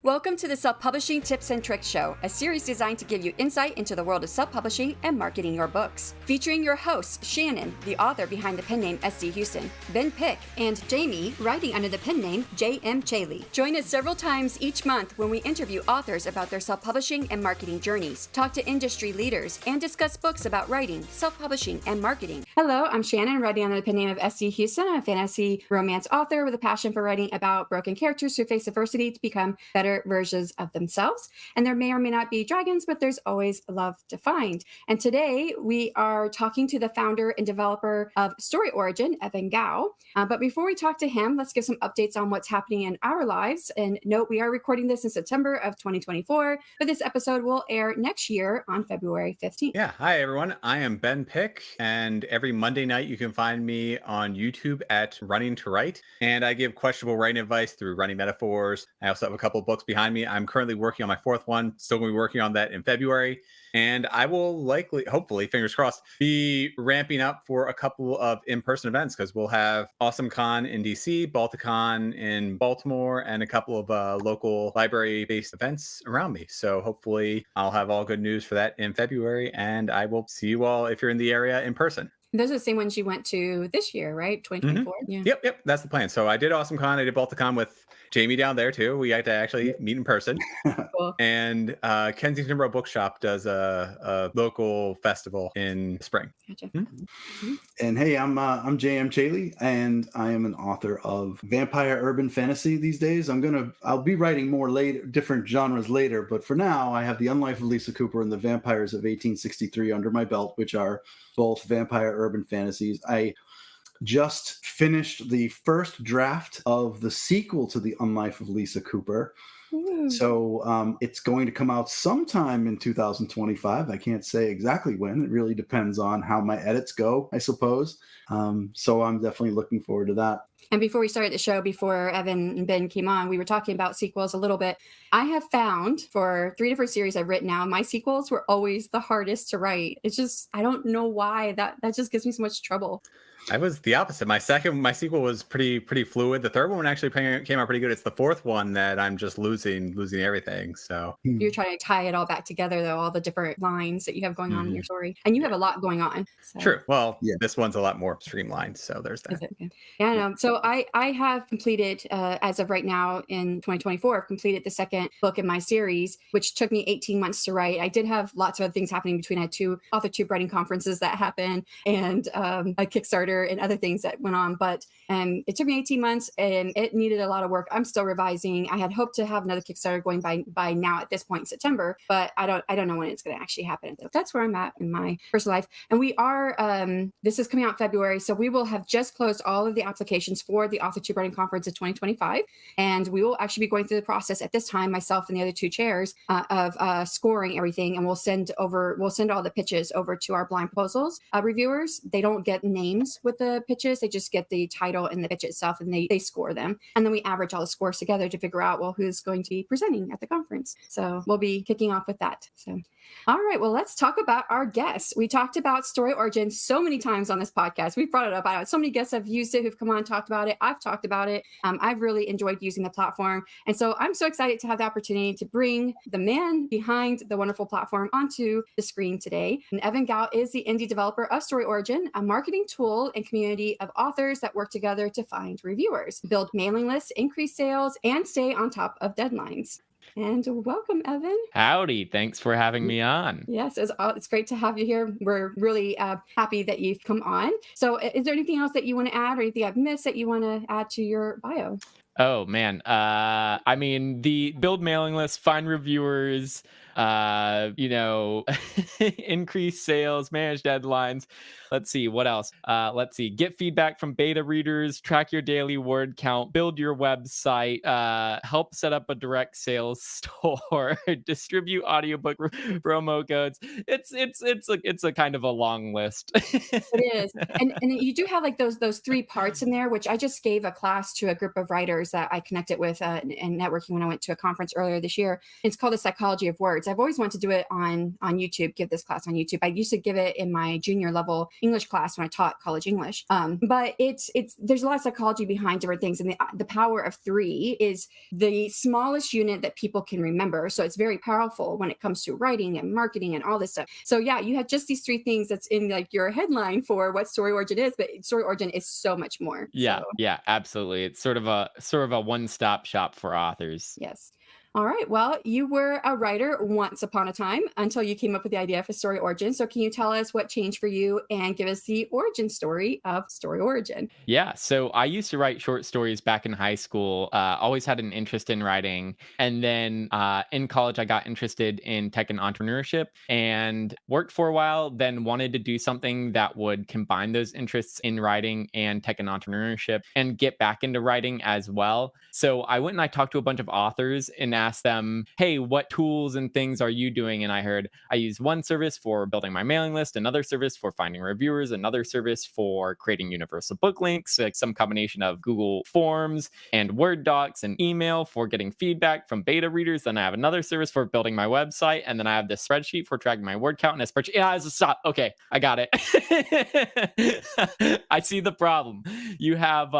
Welcome to the Self-Publishing Tips and Tricks Show, a series designed to give you insight into the world of self-publishing and marketing your books. Featuring your hosts, Shannon, the author behind the pen name S.C. Huston, Ben Pick, and Jamie, writing under the pen name J.M. Chaley. Join us several times each month when we interview authors about their self-publishing and marketing journeys, talk to industry leaders, and discuss books about writing, self-publishing, and marketing. Hello, I'm Shannon, writing under the pen name of S.C. Huston. I'm a fantasy romance author with a passion for writing about broken characters who face adversity to become better versions of themselves. And there may or may not be dragons, but there's always love to find. And today we are talking to the founder and developer of StoryOrigin, Evan Gao. But before we talk to him, let's give some updates on what's happening in our lives. And note, we are recording this in September of 2024, but this episode will air next year on February 15th. Yeah. Hi, everyone. I am Ben Pick, and every Monday night you can find me on YouTube at Running to Write. And I give questionable writing advice through running metaphors. I also have a couple of books behind me. I'm currently working on my fourth one, still going to be working on that in February. And I will likely, hopefully, fingers crossed, be ramping up for a couple of in-person events because we'll have AwesomeCon in DC, Balticon in Baltimore, and a couple of local library-based events around me. So hopefully I'll have all good news for that in February, and I will see you all if you're in the area in person. Those are the same ones you went to this year, right? 2024? Mm-hmm. Yeah. Yep. That's the plan. So I did AwesomeCon. I did Balticon with Jamie down there too. We had to actually meet in person. Cool. And Kensington Row Bookshop does a local festival in spring. Gotcha. Mm-hmm. And hey, I'm J.M. Chaley, and I am an author of vampire urban fantasy these days. I'll be writing more different genres later, but for now, I have The Unlife of Lisa Cooper and The Vampires of 1863 under my belt, which are both vampire urban fantasies. I just finished the first draft of the sequel to The Unlife of Lisa Cooper. Ooh. So it's going to come out sometime in 2025. I can't say exactly when. It really depends on how my edits go, I suppose. So I'm definitely looking forward to that. And before we started the show, before Evan and Ben came on, we were talking about sequels a little bit. I have found for 3 different series I've written now, my sequels were always the hardest to write. It's just, I don't know why. That just gives me so much trouble. I was the opposite. My sequel was pretty fluid. The third one actually came out pretty good. It's the fourth one that I'm just losing everything. So you're trying to tie it all back together, though, all the different lines that you have going on in your story, and you have a lot going on. So. True. Well, yeah. This one's a lot more streamlined. So there's that. Okay. Yeah, I know. So I have completed, as of right now in 2024, I've completed the second book in my series, which took me 18 months to write. I did have lots of other things happening between. I had 2 AuthorTube writing conferences that happened, and a Kickstarter and other things that went on, but it took me 18 months and it needed a lot of work. I'm still revising. I had hoped to have another Kickstarter going by now at this point in September, but I don't know when it's going to actually happen. So that's where I'm at in my personal life. And we are, this is coming out in February, so we will have just closed all of the applications for the AuthorTube Writing Conference of 2025. And we will actually be going through the process at this time, myself and the other 2 chairs, of scoring everything. And we'll send all the pitches over to our blind proposals reviewers. They don't get names with the pitches. They just get the title and the pitch itself, and they score them. And then we average all the scores together to figure out, well, who's going to be presenting at the conference. So we'll be kicking off with that. So, all right, well, let's talk about our guests. We talked about StoryOrigin so many times on this podcast. We've brought it up. I know so many guests have used it, who've come on and talked about it. I've talked about it. I've really enjoyed using the platform. And so I'm so excited to have the opportunity to bring the man behind the wonderful platform onto the screen today. And Evan Gao is the indie developer of StoryOrigin, a marketing tool and community of authors that work together to find reviewers, build mailing lists, increase sales, and stay on top of deadlines. And welcome, Evan. Howdy. Thanks for having me on. Yes, it's great to have you here. We're really happy that you've come on. So is there anything else that you want to add or anything I've missed that you want to add to your bio? Oh, man. I mean, the build mailing list, find reviewers, increase sales, manage deadlines. Let's see, what else? Get feedback from beta readers, track your daily word count, build your website, help set up a direct sales store, distribute audiobook promo codes. It's a kind of a long list. It is. And you do have like those 3 parts in there, which I just gave a class to a group of writers authors that I connected with and networking when I went to a conference earlier this year. It's called The Psychology of Words. I've always wanted to do it on YouTube, give this class on YouTube. I used to give it in my junior level English class when I taught college English. But it's there's a lot of psychology behind different things. And the power of 3 is the smallest unit that people can remember. So it's very powerful when it comes to writing and marketing and all this stuff. So yeah, you have just these 3 things that's in like your headline for what StoryOrigin is, but StoryOrigin is so much more. Yeah, So, yeah, absolutely. It's sort of a one-stop shop for authors. yes. All right. Well, you were a writer once upon a time until you came up with the idea for StoryOrigin. So can you tell us what changed for you and give us the origin story of StoryOrigin? Yeah, so I used to write short stories back in high school. Always had an interest in writing, and then in college I got interested in tech and entrepreneurship, and worked for a while. Then wanted to do something that would combine those interests in writing and tech and entrepreneurship, and get back into writing as well. So I went and I talked to a bunch of authors and asked them, "Hey, what tools and things are you doing?" And I heard I use one service for building my mailing list, another service for finding reviewers, another service for creating universal book links, like some combination of Google Forms and Word docs and email for getting feedback from beta readers. Then I have another service for building my website. And then I have this spreadsheet for tracking my word count and a spreadsheet. Yeah, stop. Okay, I got it. I see the problem. You have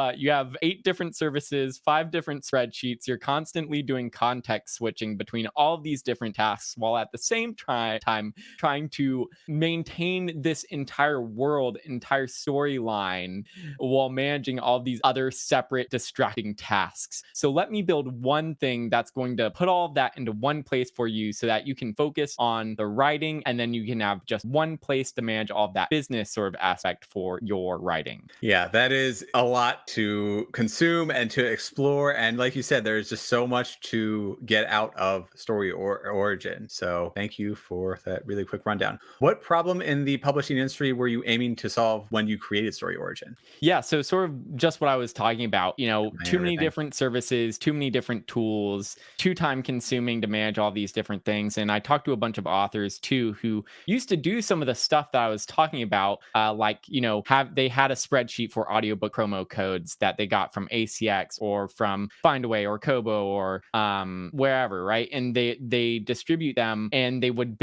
8 different services, 5 different spreadsheets. You're constantly doing context switching between all of these different tasks, while at the same time trying to maintain this entire world, entire storyline, while managing all these other separate distracting tasks. So let me build one thing that's going to put all of that into one place for you, so that you can focus on the writing, and then you can have just one place to manage all of that business sort of aspect for your writing. Yeah, that is a lot to consume and to explore. And like you said, there's just so much to get out of Origin. So thank you for that really quick rundown. What problem in the publishing industry were you aiming to solve when you created StoryOrigin? Yeah, so sort of just what I was talking about, too many Everything. different services, too many different tools, too time consuming to manage all these different things. And I talked to a bunch of authors too who used to do some of the stuff that I was talking about, they had a spreadsheet for audiobook promo codes that they got from ACX or from Findaway or Kobo or wherever, right? And they distribute them, and they would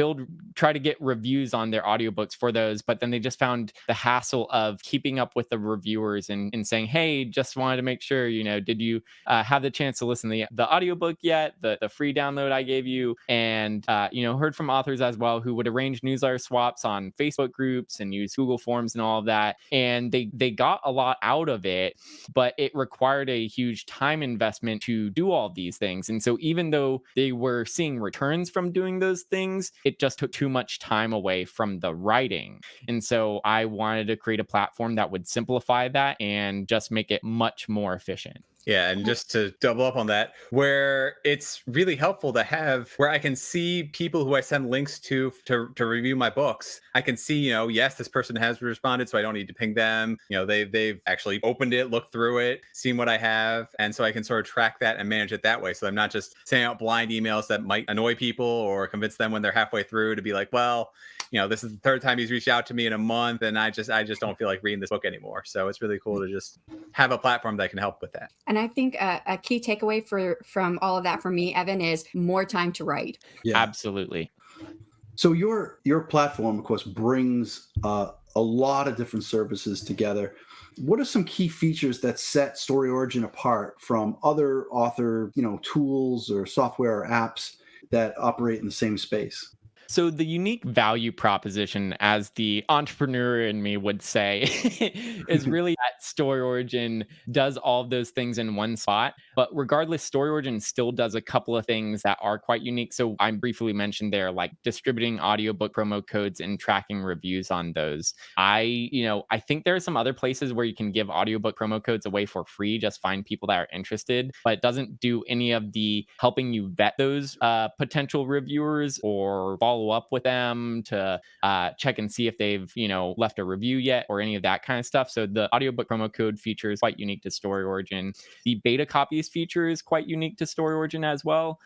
try to get reviews on their audiobooks for those, but then they just found the hassle of keeping up with the reviewers and saying, "Hey, just wanted to make sure, did you have the chance to listen to the audiobook yet, the free download I gave you?" And heard from authors as well who would arrange newsletter swaps on Facebook groups and use Google Forms and all of that, and they got a lot out of it, but it required a huge time investment to do all of these things. And so even though they were seeing returns from doing those things, it just took too much time away from the writing. And so I wanted to create a platform that would simplify that and just make it much more efficient. Yeah, and just to double up on that, where it's really helpful to have where I can see people who I send links to review my books. I can see, yes, this person has responded, so I don't need to ping them. They've actually opened it, looked through it, seen what I have, and so I can sort of track that and manage it that way. So I'm not just sending out blind emails that might annoy people or convince them when they're halfway through to be like, well, this is the 3rd time he's reached out to me in a month, and I just don't feel like reading this book anymore. So it's really cool to just have a platform that can help with that. And I think a key takeaway from all of that for me, Evan, is more time to write. Yeah. Absolutely. So your platform, of course, brings a lot of different services together. What are some key features that set StoryOrigin apart from other author, tools or software or apps that operate in the same space? So the unique value proposition, as the entrepreneur in me would say, is really that StoryOrigin does all of those things in one spot. But regardless, StoryOrigin still does a couple of things that are quite unique. So I briefly mentioned there, like distributing audiobook promo codes and tracking reviews on those. I think there are some other places where you can give audiobook promo codes away for free, just find people that are interested, but it doesn't do any of the helping you vet those potential reviewers or follow up with them to check and see if they've left a review yet or any of that kind of stuff. So the audiobook promo code feature is quite unique to StoryOrigin. The beta copies feature is quite unique to StoryOrigin as well,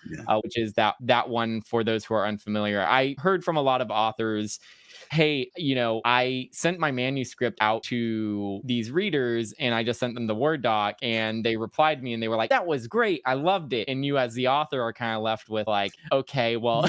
which is that one for those who are unfamiliar. I heard from a lot of authors hey, I sent my manuscript out to these readers and I just sent them the Word doc and they replied me and they were like, that was great. I loved it. And you as the author are kind of left with like, okay, well,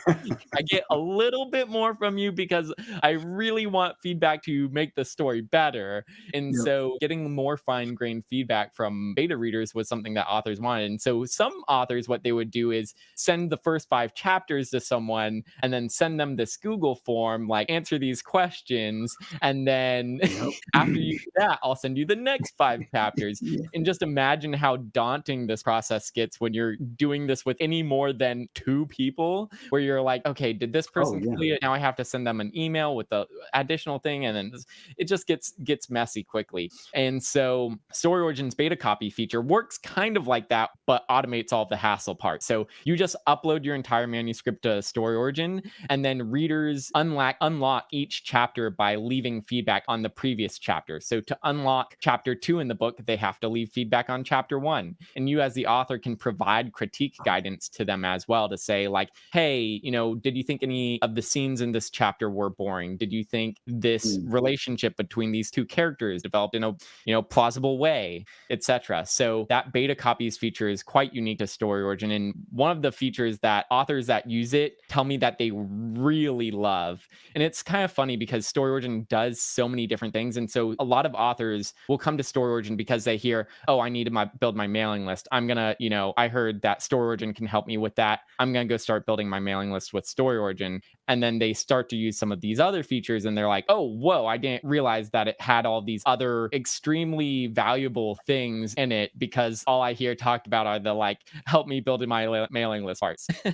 I get a little bit more from you because I really want feedback to make the story better. And Yep. so getting more fine-grained feedback from beta readers was something that authors wanted. And so some authors, what they would do is send the first 5 chapters to someone and then send them this Google form, like answer these questions. And then Yep. after you do that, I'll send you the next 5 chapters. Yeah. And just imagine how daunting this process gets when you're doing this with any more than 2 people, where you're like, okay, did this person yeah. complete it? Now I have to send them an email with the additional thing. And then it just gets messy quickly. And so StoryOrigin's beta copy feature works kind of like that, but automates all of the hassle part. So you just upload your entire manuscript to StoryOrigin, and then readers unlock each chapter by leaving feedback on the previous chapter. So to unlock chapter 2 in the book, they have to leave feedback on chapter 1. And you as the author can provide critique guidance to them as well to say like, hey, did you think any of the scenes in this chapter were boring? Did you think this relationship between these 2 characters developed in a plausible way, etc.? So that beta copies feature is quite unique to StoryOrigin, and one of the features that authors that use it tell me that they really love. And it's kind of funny because StoryOrigin does so many different things, and so a lot of authors will come to StoryOrigin because they hear, oh, I need to build my mailing list. I'm gonna, I heard that StoryOrigin can help me with that. I'm gonna go start building my mailing list with StoryOrigin. And then they start to use some of these other features and they're like, oh, whoa, I didn't realize that it had all these other extremely valuable things in it, because all I hear talked about are the like, help me build my mailing list parts. Yeah.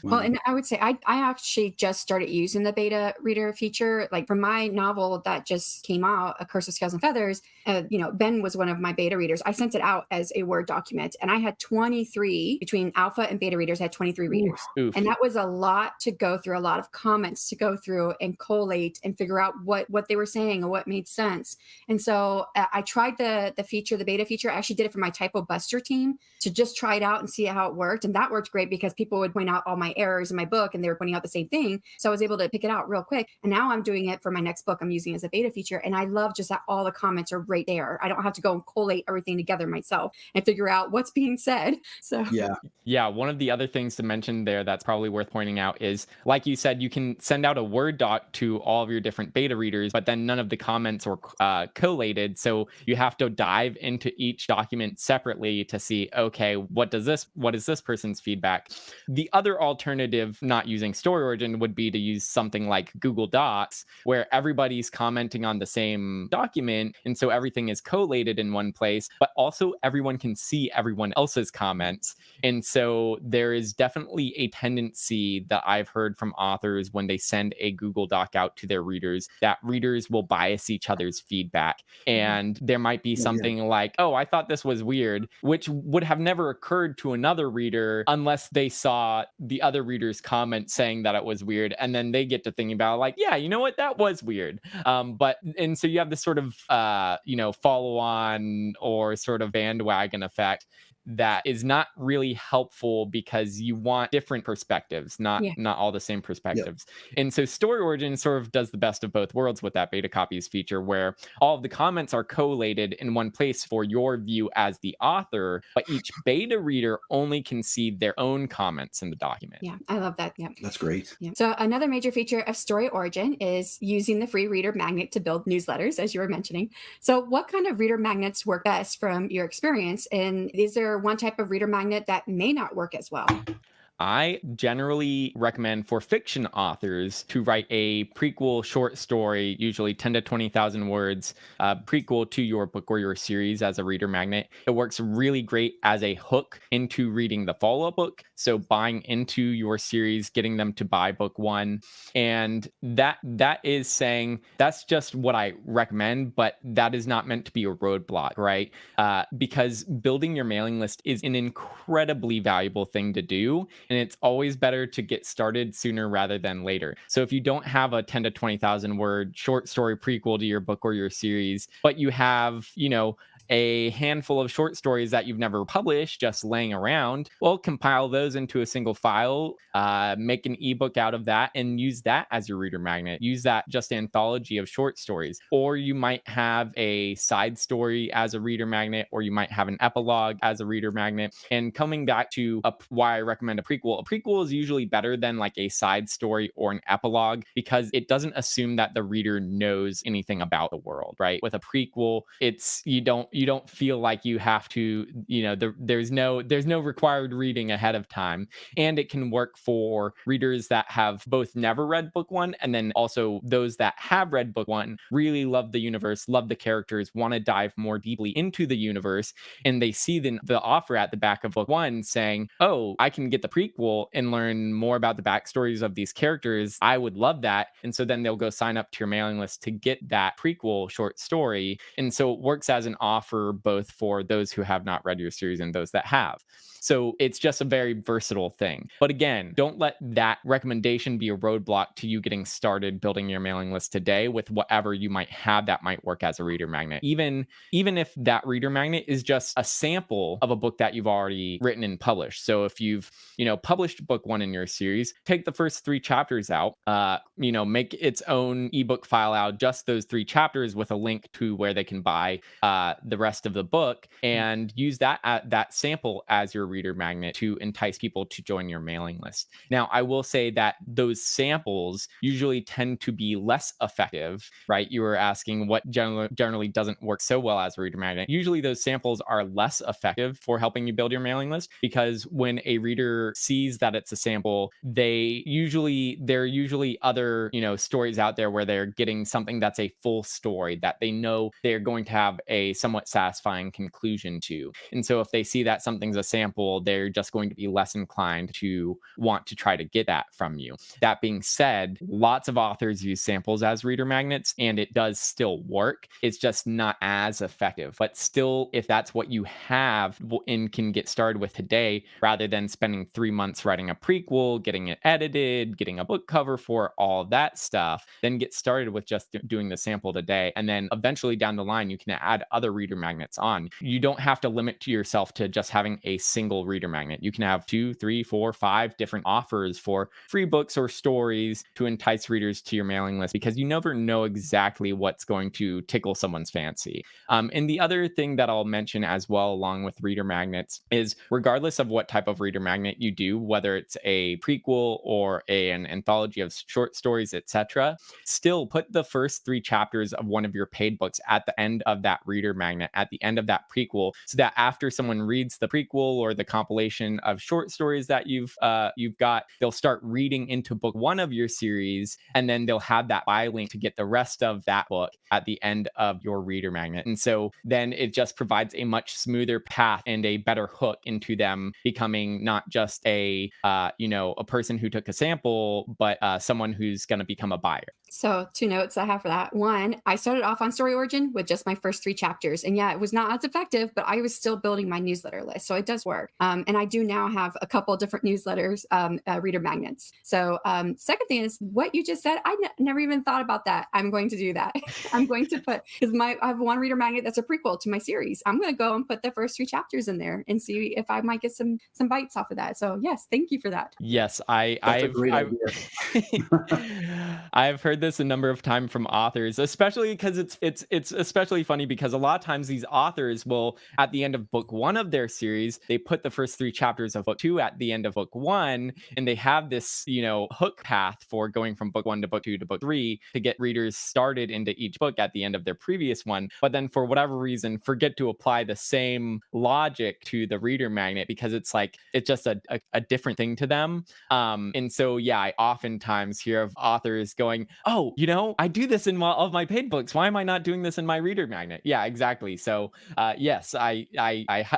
Well, and I would say I actually just started using the beta reader feature. Like for my novel that just came out, A Curse of Scales and Feathers, Ben was one of my beta readers. I sent it out as a Word document and I had 23, between alpha and beta readers, I had 23 readers. Oof. And that was a lot to go through, a lot of comments to go through and collate and figure out what they were saying and what made sense. And so I tried the feature, the beta feature. I actually did it for my Typo Buster team to just try it out and see how it worked. And that worked great because people would point out all my errors in my book and they were pointing out the same thing. So I was able to pick it out real quick. And now I'm doing it for my next book. I'm using it as a beta feature. And I love just that all the comments are right there. I don't have to go and collate everything together myself and figure out what's being said. So yeah, one of the other things to mention there that's probably worth pointing out is, like you said, you can send out a Word doc to all of your different beta readers, but then none of the comments were collated. So you have to dive into each document separately to see, okay, what is this person's feedback? The other alternative, not using StoryOrigin, would be to use something like Google Docs, where everybody's commenting on the same document. And so everything is collated in one place, but also everyone can see everyone else's comments. And so there is definitely a tendency that I've heard from authors when they send a Google Doc out to their readers, that readers will bias each other's feedback. And there might be something like, oh, I thought this was weird, which would have never occurred to another reader unless they saw the other reader's comment saying that it was weird. And then they get to thinking about like, yeah, you know what, that was weird. And so you have this sort of, follow on or sort of bandwagon effect that is not really helpful because you want different perspectives, not all the same perspectives. And so StoryOrigin sort of does the best of both worlds with that beta copies feature, where all of the comments are collated in one place for your view as the author, but each beta reader only can see their own comments in the document. Yeah, I love that. Yeah, That's great. Yeah. So another major feature of StoryOrigin is using the free reader magnet to build newsletters, as you were mentioning. So what kind of reader magnets work best from your experience? And is there one type of reader magnet that may not work as well? I generally recommend for fiction authors to write a prequel short story, usually 10 to 20,000 words, prequel to your book or your series as a reader magnet. It works really great as a hook into reading the follow-up book. So buying into your series, getting them to buy book 1. And that is saying that's just what I recommend, but that is not meant to be a roadblock, right? Because building your mailing list is an incredibly valuable thing to do. And it's always better to get started sooner rather than later. So if you don't have a 10 to 20,000 word short story prequel to your book or your series, but you have, a handful of short stories that you've never published just laying around, well, compile those into a single file, make an ebook out of that, and use that as your reader magnet. Use that just anthology of short stories. Or you might have a side story as a reader magnet, or you might have an epilogue as a reader magnet. And coming back to why I recommend a prequel is usually better than like a side story or an epilogue, because it doesn't assume that the reader knows anything about the world, right? With a prequel, it's you don't feel like you have to, there's no required reading ahead of time. And it can work for readers that have both never read book one, and then also those that have read book one, really love the universe, love the characters, want to dive more deeply into the universe, and they see the offer at the back of book one saying, oh, I can get the prequel and learn more about the backstories of these characters. I would love that. And so then they'll go sign up to your mailing list to get that prequel short story. And so it works as an offer both for those who have not read your series and those that have. So it's just a very versatile thing. But again, don't let that recommendation be a roadblock to you getting started building your mailing list today with whatever you might have that might work as a reader magnet. Even if that reader magnet is just a sample of a book that you've already written and published. So if you've, published book one in your series, take the first 3 chapters out, make its own ebook file out, just those 3 chapters with a link to where they can buy the rest of the book, and use that sample as your reader magnet to entice people to join your mailing list. Now, I will say that those samples usually tend to be less effective, right? You were asking what generally doesn't work so well as a reader magnet. Usually those samples are less effective for helping you build your mailing list, because when a reader sees that it's a sample, there are usually other, stories out there where they're getting something that's a full story that they know they're going to have a somewhat satisfying conclusion to. And so if they see that something's a sample, they're just going to be less inclined to want to try to get that from you. That being said, lots of authors use samples as reader magnets, and it does still work. It's just not as effective. But still, if that's what you have and can get started with today, rather than spending 3 months writing a prequel, getting it edited, getting a book cover for all that stuff, then get started with just doing the sample today. And then eventually down the line, you can add other reader magnets on. You don't have to limit yourself to just having a single reader magnet. You can have 2, 3, 4, 5 different offers for free books or stories to entice readers to your mailing list, because you never know exactly what's going to tickle someone's fancy. And the other thing that I'll mention as well, along with reader magnets, is regardless of what type of reader magnet you do, whether it's a prequel or an anthology of short stories, etc., still put the first 3 chapters of one of your paid books at the end of that reader magnet, at the end of that prequel, so that after someone reads the prequel or the compilation of short stories that you've got, they'll start reading into book one of your series, and then they'll have that buy link to get the rest of that book at the end of your reader magnet. And so then it just provides a much smoother path and a better hook into them becoming not just a person who took a sample, but someone who's going to become a buyer. So 2 notes I have for that. 1, I started off on StoryOrigin with just my first 3 chapters. And yeah, it was not as effective, but I was still building my newsletter list. So it does work. And I do now have a couple different newsletters, reader magnets. So second thing is what you just said. I never even thought about that. I'm going to do that. I'm going to put, because I have one reader magnet that's a prequel to my series. I'm going to go and put the first 3 chapters in there and see if I might get some bites off of that. So yes, thank you for that. Yes, That's a great idea. I've heard this a number of times from authors, especially because it's especially funny because a lot of times these authors will, at the end of book one of their series, they put the first 3 chapters of book 2 at the end of book 1, and they have this, hook path for going from book 1 to book 2 to book 3 to get readers started into each book at the end of their previous one. But then for whatever reason, forget to apply the same logic to the reader magnet, because it's just a different thing to them. And so, yeah, I oftentimes hear of authors going, oh, I do this in all of my paid books. Why am I not doing this in my reader magnet? Yeah, exactly. So yes, I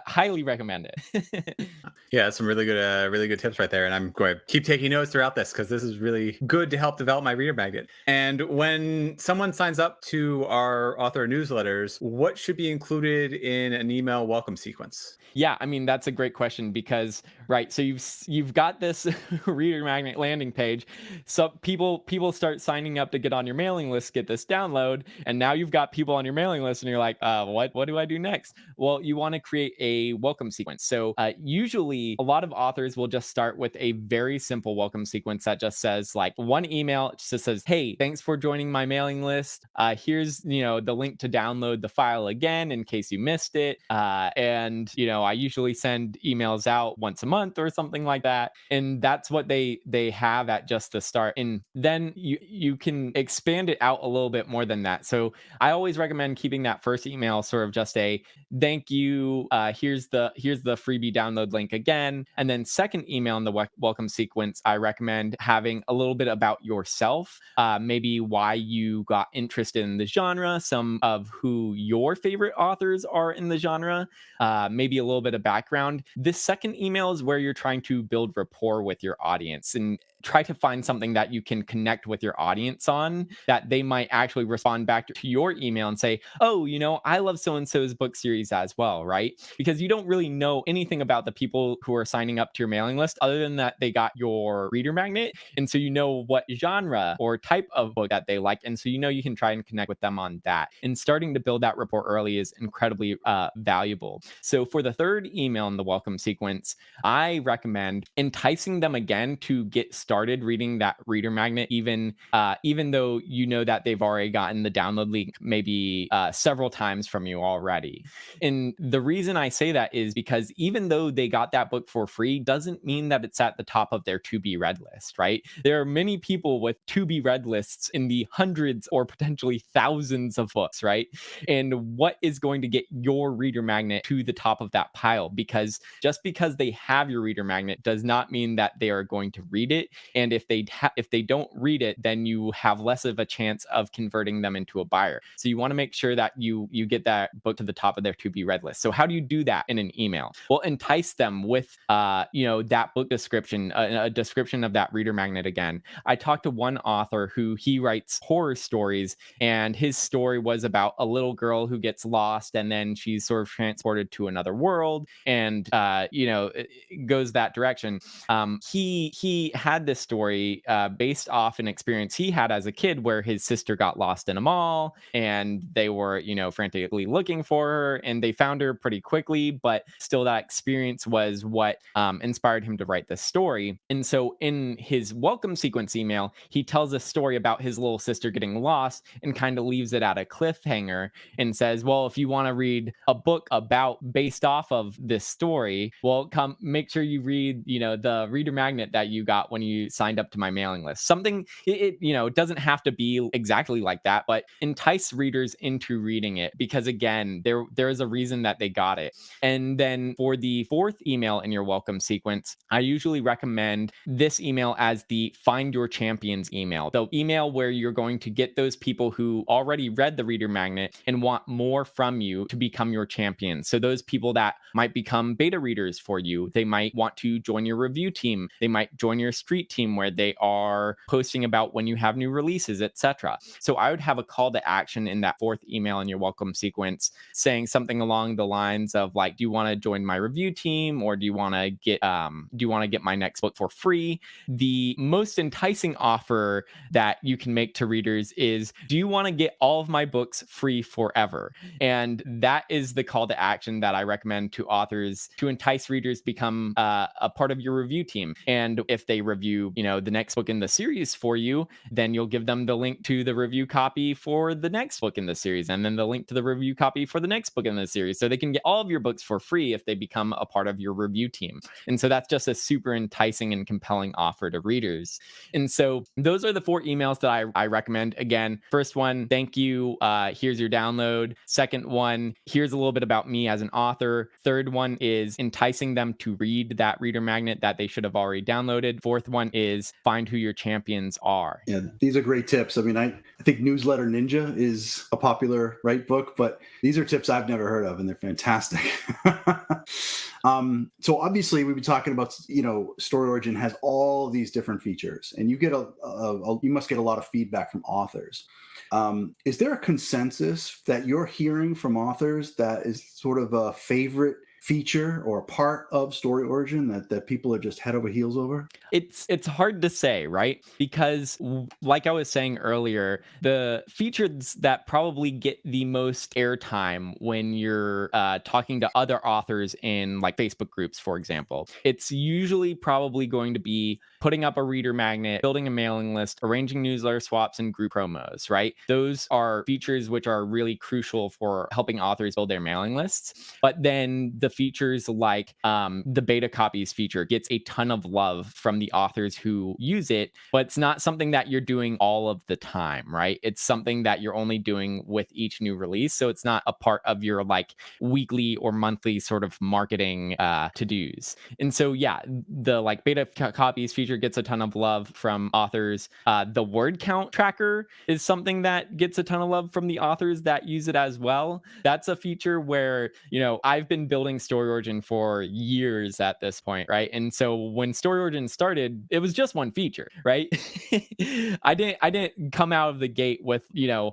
highly recommend it. Yeah, some really good tips right there. And I'm going to keep taking notes throughout this, because this is really good to help develop my reader magnet. And when someone signs up to our author newsletters, what should be included in an email welcome sequence? Yeah, I mean, that's a great question because, right, so you've got this reader magnet landing page. So people start start signing up to get on your mailing list, get this download, and now you've got people on your mailing list and you're like, what do I do next? Well, you want to create a welcome sequence. So usually a lot of authors will just start with a very simple welcome sequence that just says like one email. It just says, hey, thanks for joining my mailing list. Here's, the link to download the file again in case you missed it. And I usually send emails out once a month or something like that. And that's what they have at just the start. And then you can expand it out a little bit more than that. So I always recommend keeping that first email sort of just a thank you. Here's the freebie download link again. And then second email in the welcome sequence, I recommend having a little bit about yourself, maybe why you got interested in the genre, some of who your favorite authors are in the genre, maybe a little bit of background. This second email is where you're trying to build rapport with your audience and try to find something that you can connect with your audience on, that they might actually respond back to your email and say, oh, I love so-and-so's book series as well, right? Because you don't really know anything about the people who are signing up to your mailing list other than that they got your reader magnet. And so you know what genre or type of book that they like. And so you can try and connect with them on that. And starting to build that rapport early is incredibly valuable. So for the third email in the welcome sequence, I recommend enticing them again to get started reading that reader magnet, even though that they've already gotten the download link maybe several times from you already. And the reason I say that is because even though they got that book for free doesn't mean that it's at the top of their to be read list, right? There are many people with to be read lists in the hundreds or potentially thousands of books, right? And what is going to get your reader magnet to the top of that pile? Because just because they have your reader magnet does not mean that they are going to read it. And if they don't read it, then you have less of a chance of converting them into a buyer. So you want to make sure that you get that book to the top of their to be read list. So how do you do that in an email? Well, entice them with that book description, a description of that reader magnet again. I talked to one author who he writes horror stories, and his story was about a little girl who gets lost and then she's sort of transported to another world, and it goes that direction. He had this story based off an experience he had as a kid where his sister got lost in a mall and they were, frantically looking for her, and they found her pretty quickly, but still that experience was what inspired him to write this story. And so in his welcome sequence email, he tells a story about his little sister getting lost and kind of leaves it at a cliffhanger and says, well, if you want to read a book based off of this story, well, come make sure you read, the reader magnet that you got when you signed up to my mailing list. Something, it doesn't have to be exactly like that, but entice readers into reading it, because again, there is a reason that they got it. And then for the fourth email in your welcome sequence, I usually recommend this email as the find your champions email, the email where you're going to get those people who already read the reader magnet and want more from you to become your champions. So those people that might become beta readers for you, they might want to join your review team, they might join your street team where they are posting about when you have new releases, etc. So I would have a call to action in that fourth email in your welcome sequence saying something along the lines of like, do you want to join my review team, or do you want to get my next book for free? The most enticing offer that you can make to readers is, do you want to get all of my books free forever? And that is the call to action that I recommend to authors to entice readers become a part of your review team. And if they review, the next book in the series for you, then you'll give them the link to the review copy for the next book in the series, and then the link to the review copy for the next book in the series. So they can get all of your books for free if they become a part of your review team. And so that's just a super enticing and compelling offer to readers. And so those are the 4 emails that I recommend. Again, first one, thank you. Here's your download. Second one, here's a little bit about me as an author. Third one is enticing them to read that reader magnet that they should have already downloaded. Fourth one is find who your champions are. Yeah, these are great tips. I mean, I think Newsletter Ninja is a popular book, but these are tips I've never heard of, and they're fantastic. So obviously we've been talking about, StoryOrigin has all these different features, and you get you must get a lot of feedback from authors. Is there a consensus that you're hearing from authors that is sort of a favorite feature or a part of StoryOrigin that people are just head over heels over? It's hard to say, right? Because like I was saying earlier, the features that probably get the most airtime when you're talking to other authors in like Facebook groups, for example, it's usually probably going to be putting up a reader magnet, building a mailing list, arranging newsletter swaps, and group promos, right? Those are features which are really crucial for helping authors build their mailing lists. But then the features like the beta copies feature gets a ton of love from the authors who use it, but it's not something that you're doing all of the time, right? It's something that you're only doing with each new release. So it's not a part of your like weekly or monthly sort of marketing to-dos. And so, yeah, the like beta copies feature gets a ton of love from authors. The word count tracker is something that gets a ton of love from the authors that use it as well. That's a feature where, you know, I've been building StoryOrigin for years at this point, right? And so when StoryOrigin started, it was just one feature, right? I didn't come out of the gate with, you know,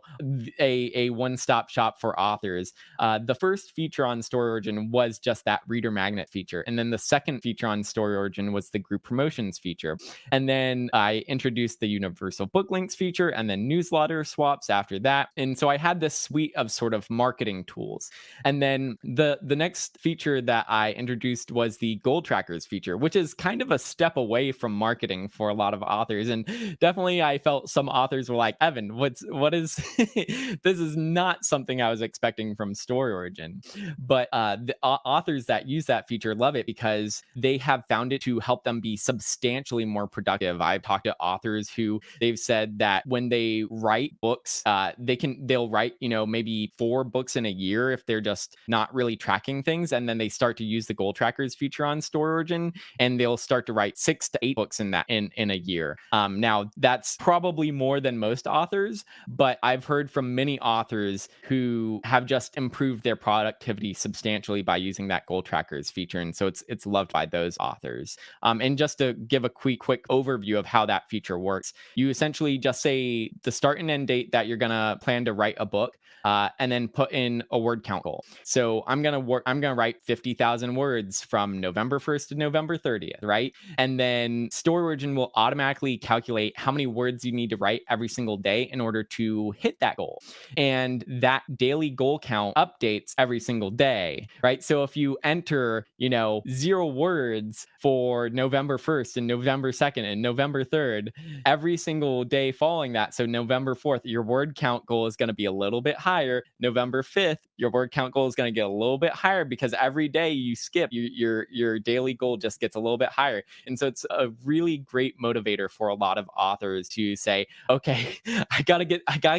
a one-stop shop for authors. The first feature on StoryOrigin was just that reader magnet feature. And then the second feature on StoryOrigin was the group promotions feature. And then I introduced the universal book links feature and then newsletter swaps after that. And so I had this suite of sort of marketing tools. And then the next feature that I introduced was the goal trackers feature, which is kind of a step away from marketing for a lot of authors. And definitely I felt some authors were like, Evan, what is this is not something I was expecting from StoryOrigin. But the authors that use that feature love it because they have found it to help them be substantially more productive. I've talked to authors who they've said that when they write books, they'll write, you know, maybe 4 books in a year if they're just not really tracking things. And then they start to use the goal trackers feature on StoryOrigin and they'll start to write 6 to 8 books in a year. Now that's probably more than most authors, but I've heard from many authors who have just improved their productivity substantially by using that goal trackers feature. And so it's loved by those authors. And just to give a quick overview of how that feature works, you essentially just say the start and end date that you're gonna plan to write a book, and then put in a word count goal. So I'm gonna write 50,000 words from November 1st to November 30th, right? And then StoryOrigin will automatically calculate how many words you need to write every single day in order to hit that goal. And that daily goal count updates every single day, right? So if you enter, you know, 0 words for November 1st and November 2nd and November 3rd, every single day following that, so November 4th, your word count goal is going to be a little bit higher. November 5th, your word count goal is going to get a little bit higher because every day you skip, your daily goal just gets a little bit higher. And so it's a really great motivator for a lot of authors to say, okay, I gotta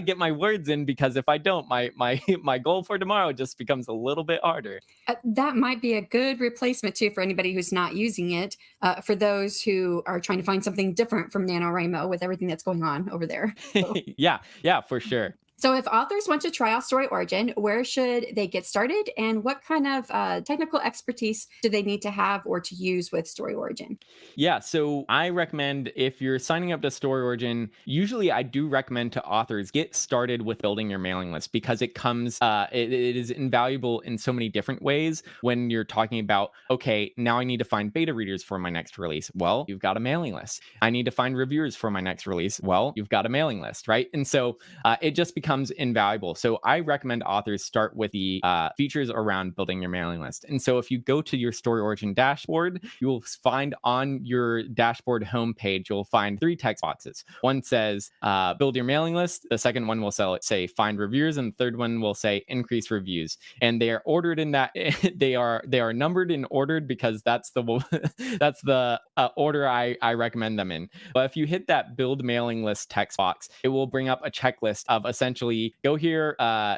get my words in, because if I don't, my goal for tomorrow just becomes a little bit harder. That might be a good replacement too for anybody who's not using it. For those who are trying to find something different from NaNoWriMo with everything that's going on over there. So. Yeah, for sure. So if authors want to try out StoryOrigin, where should they get started? And what kind of technical expertise do they need to have or to use with StoryOrigin? Yeah, so I recommend, if you're signing up to StoryOrigin, usually I do recommend to authors get started with building your mailing list, because it comes, it is invaluable in so many different ways. When you're talking about, okay, now I need to find beta readers for my next release. Well, you've got a mailing list. I need to find reviewers for my next release. Well, you've got a mailing list, right? And so it just becomes invaluable. So I recommend authors start with the features around building your mailing list. And so if you go to your StoryOrigin dashboard, you will find on your dashboard homepage, you'll find 3 text boxes. One says build your mailing list. The second one will say find reviewers, and the third one will say increase reviews. And they are ordered in that they are numbered and ordered because that's the order I recommend them in. But if you hit that build mailing list text box, it will bring up a checklist of essentially go here,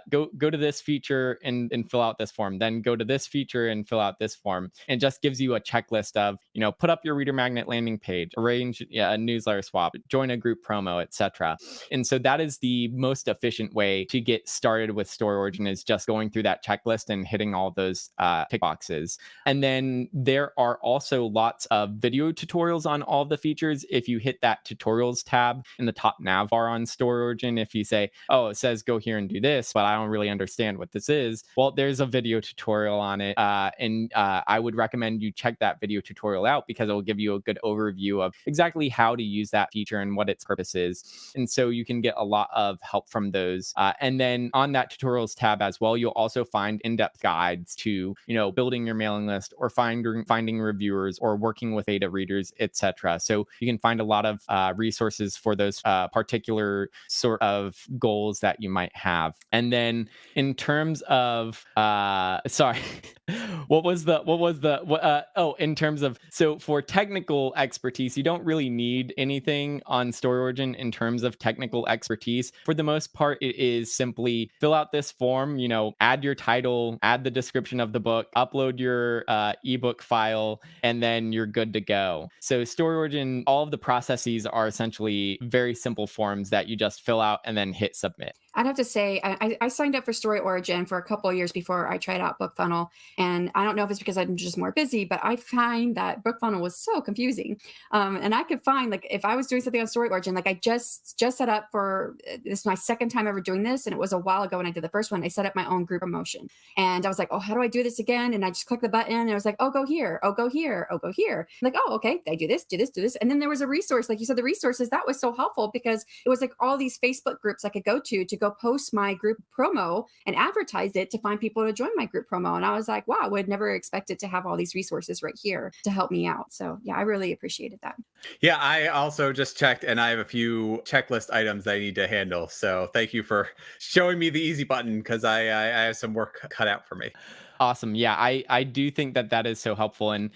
go to this feature and fill out this form, then go to this feature and fill out this form, and just gives you a checklist of, you know, put up your reader magnet landing page, arrange a newsletter swap, join a group promo, etc. And so that is the most efficient way to get started with StoryOrigin, is just going through that checklist and hitting all those tick boxes. And then there are also lots of video tutorials on all of the features. If you hit that tutorials tab in the top nav bar on StoryOrigin, if you say, oh, oh, it says go here and do this, but I don't really understand what this is. Well, there's a video tutorial on it. And I would recommend you check that video tutorial out because it will give you a good overview of exactly how to use that feature and what its purpose is. And so you can get a lot of help from those. And then on that tutorials tab as well, you'll also find in-depth guides to, building your mailing list or finding reviewers or working with beta readers, etc. So you can find a lot of resources for those particular sort of goals that you might have. And then in terms of sorry, in terms of, so for technical expertise, you don't really need anything on StoryOrigin in terms of technical expertise. For the most part, it is simply fill out this form, add your title, add the description of the book, upload your ebook file, and then you're good to go. So StoryOrigin, all of the processes are essentially very simple forms that you just fill out and then hit submit. I'd have to say I signed up for StoryOrigin for a couple of years before I tried out BookFunnel. And I don't know if it's because I'm just more busy, but I find that BookFunnel was so confusing. And I could find, like, if I was doing something on StoryOrigin, like I just set up for, this is my second time ever doing this. And it was a while ago when I did the first one. I set up my own group promotion. And I was like, oh, how do I do this again? And I just clicked the button and I was like, oh, go here. Oh, go here. Oh, go here. I'm like, oh, okay. I do this, do this, do this. And then there was a resource, like you said, the resources, that was so helpful because it was like all these Facebook groups I could go to go post my group promo and advertise it to find people to join my group promo. And I was like, wow, I would never expected to have all these resources right here to help me out. So yeah, I really appreciated that. Yeah, I also just checked and I have a few checklist items that I need to handle. So thank you for showing me the easy button because I have some work cut out for me. Awesome. Yeah, I do think that is so helpful. And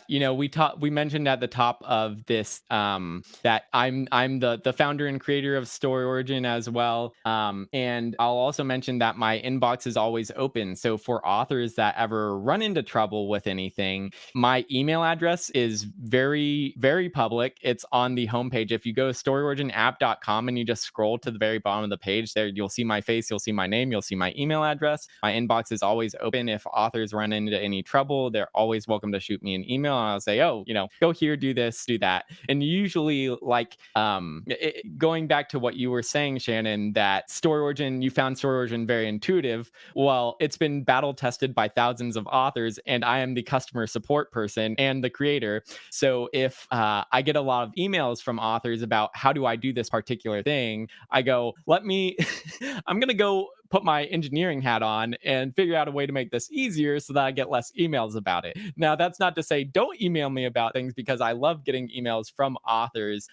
we mentioned at the top of this that I'm the founder and creator of StoryOrigin as well. And I'll also mention that my inbox is always open. So for authors that ever run into trouble with anything, my email address is very, very public. It's on the homepage. If you go to storyoriginApp.com and you just scroll to the very bottom of the page, there you'll see my face, you'll see my name, you'll see my email address. My inbox is always open. If authors run into any trouble, they're always welcome to shoot me an email and I'll say, oh, go here, do this, do that. And usually, like going back to what you were saying, Shannon, that you found StoryOrigin very intuitive. Well, it's been battle tested by thousands of authors and I am the customer support person and the creator. So if I get a lot of emails from authors about how do I do this particular thing, I go, I'm going to go put my engineering hat on and figure out a way to make this easier so that I get less emails about it. Now, that's not to say don't email me about things because I love getting emails from authors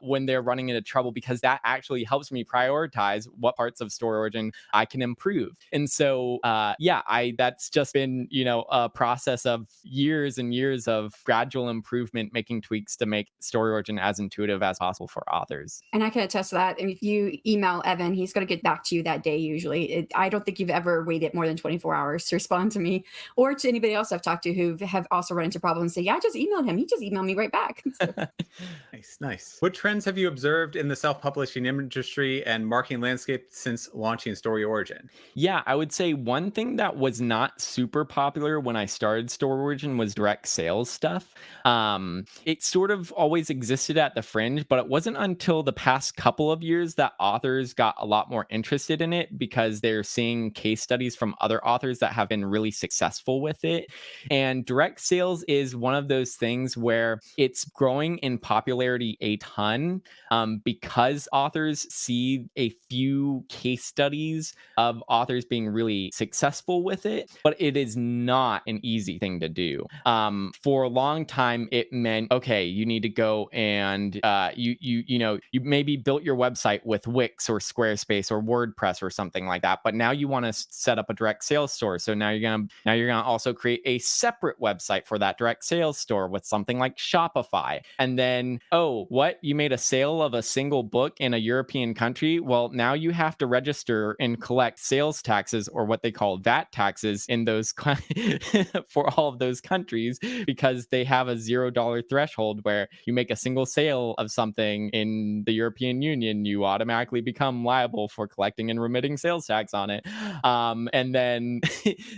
when they're running into trouble because that actually helps me prioritize what parts of StoryOrigin I can improve. And so, that's just been, a process of years and years of gradual improvement, making tweaks to make StoryOrigin as intuitive as possible for authors. And I can attest to that. And if you email Evan, he's going to get back to you that day usually. I don't think you've ever waited more than 24 hours to respond to me or to anybody else I've talked to who have also run into problems and say, yeah, I just emailed him. He just emailed me right back. So. Nice. What trends have you observed in the self-publishing industry and marketing landscape since launching StoryOrigin? Yeah, I would say one thing that was not super popular when I started StoryOrigin was direct sales stuff. It sort of always existed at the fringe, but it wasn't until the past couple of years that authors got a lot more interested in it because they're seeing case studies from other authors that have been really successful with it. And direct sales is one of those things where it's growing in popularity a ton because authors see a few case studies of authors being really successful with it, but it is not an easy thing to do. For a long time, it meant, okay, you need to go and you maybe built your website with Wix or Squarespace or WordPress or something like that, but now you want to set up a direct sales store. So now you're gonna also create a separate website for that direct sales store with something like Shopify. And then, oh, what? You made a sale of a single book in a European country? Well, now you have to register and collect sales taxes, or what they call VAT taxes, in those for all of those countries because they have a $0 threshold where you make a single sale of something in the European Union, you automatically become liable for collecting and remitting sales sales tax on it. And then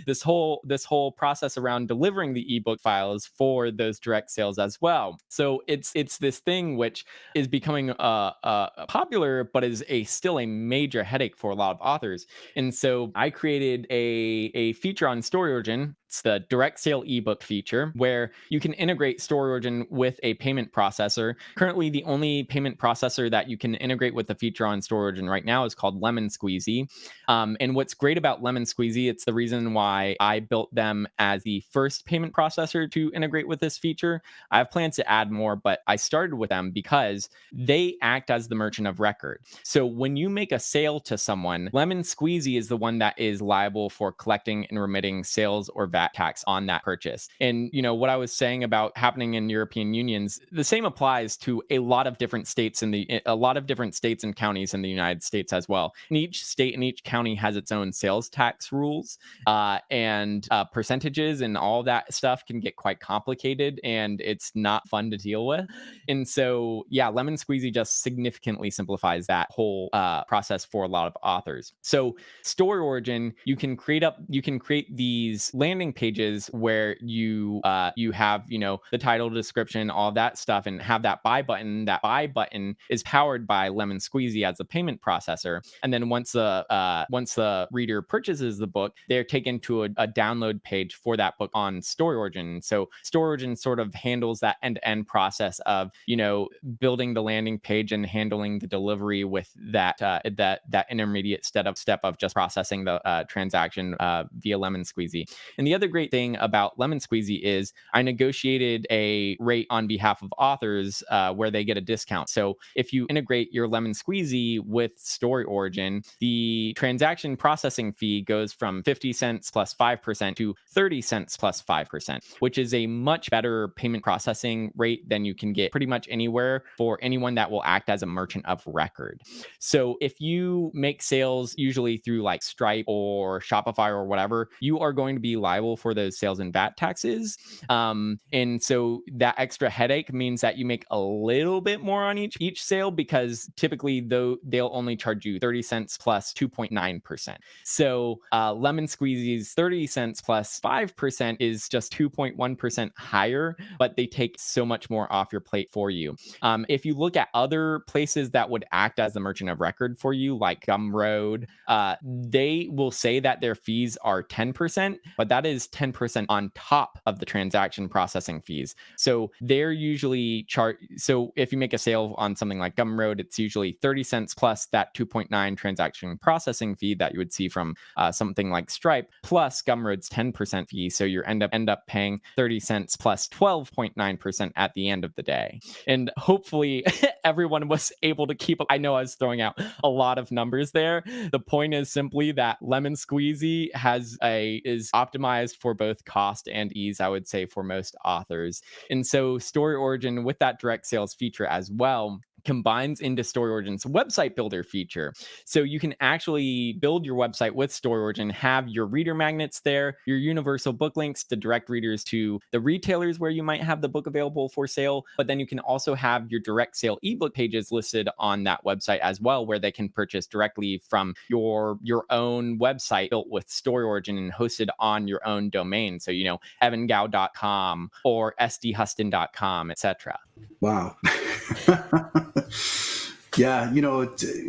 this whole process around delivering the ebook files for those direct sales as well. So it's this thing which is becoming popular, but is still a major headache for a lot of authors. And so I created a feature on StoryOrigin. It's the direct sale ebook feature, where you can integrate StoryOrigin with a payment processor. Currently, the only payment processor that you can integrate with the feature on StoryOrigin right now is called Lemon Squeezy. And what's great about Lemon Squeezy, it's the reason why I built them as the first payment processor to integrate with this feature. I have plans to add more, but I started with them because they act as the merchant of record. So when you make a sale to someone, Lemon Squeezy is the one that is liable for collecting and remitting sales or VAT tax on that purchase. And what I was saying about happening in European unions, the same applies to a lot of different states and counties in the United States as well. And each state and each county has its own sales tax rules, and percentages, and all that stuff can get quite complicated, and it's not fun to deal with. And so, yeah, Lemon Squeezy just significantly simplifies that whole process for a lot of authors. So StoryOrigin, you can create these landing pages where you have the title, description, all that stuff, and have that buy button. That buy button is powered by Lemon Squeezy as a payment processor. And then once the reader purchases the book, they're taken to a download page for that book on StoryOrigin. So StoryOrigin sort of handles that end-to-end process of building the landing page and handling the delivery with that intermediate step of just processing the transaction via Lemon Squeezy. And the other great thing about Lemon Squeezy is I negotiated a rate on behalf of authors where they get a discount. So if you integrate your Lemon Squeezy with StoryOrigin, the transaction processing fee goes from 50 cents plus 5% to 30 cents plus 5%, which is a much better payment processing rate than you can get pretty much anywhere for anyone that will act as a merchant of record. So if you make sales usually through like Stripe or Shopify or whatever, you are going to be liable for those sales and VAT taxes. And so that extra headache means that you make a little bit more on each sale, because typically though they'll only charge you 30 cents plus 2.9%. So Lemon Squeezy's 30 cents plus 5% is just 2.1% higher, but they take so much more off your plate for you. If you look at other places that would act as the merchant of record for you, like Gumroad, they will say that their fees are 10%, but that is 10% on top of the transaction processing fees. So they're usually so if you make a sale on something like Gumroad, it's usually 30 cents plus that 2.9 transaction processing fee that you would see from something like Stripe, plus Gumroad's 10% fee. So you end up paying 30 cents plus 12.9% at the end of the day. And hopefully everyone was able to keep up. I know I was throwing out a lot of numbers there. The point is simply that Lemon Squeezy is optimized for both cost and ease, I would say, for most authors. And so StoryOrigin, with that direct sales feature as well, combines into StoryOrigin's website builder feature. So you can actually build your website with StoryOrigin, have your reader magnets there, your universal book links to direct readers to the retailers where you might have the book available for sale. But then you can also have your direct sale ebook pages listed on that website as well, where they can purchase directly from your own website built with StoryOrigin and hosted on your own domain. So, evangao.com or sdhuston.com, etc. Wow. Yeah,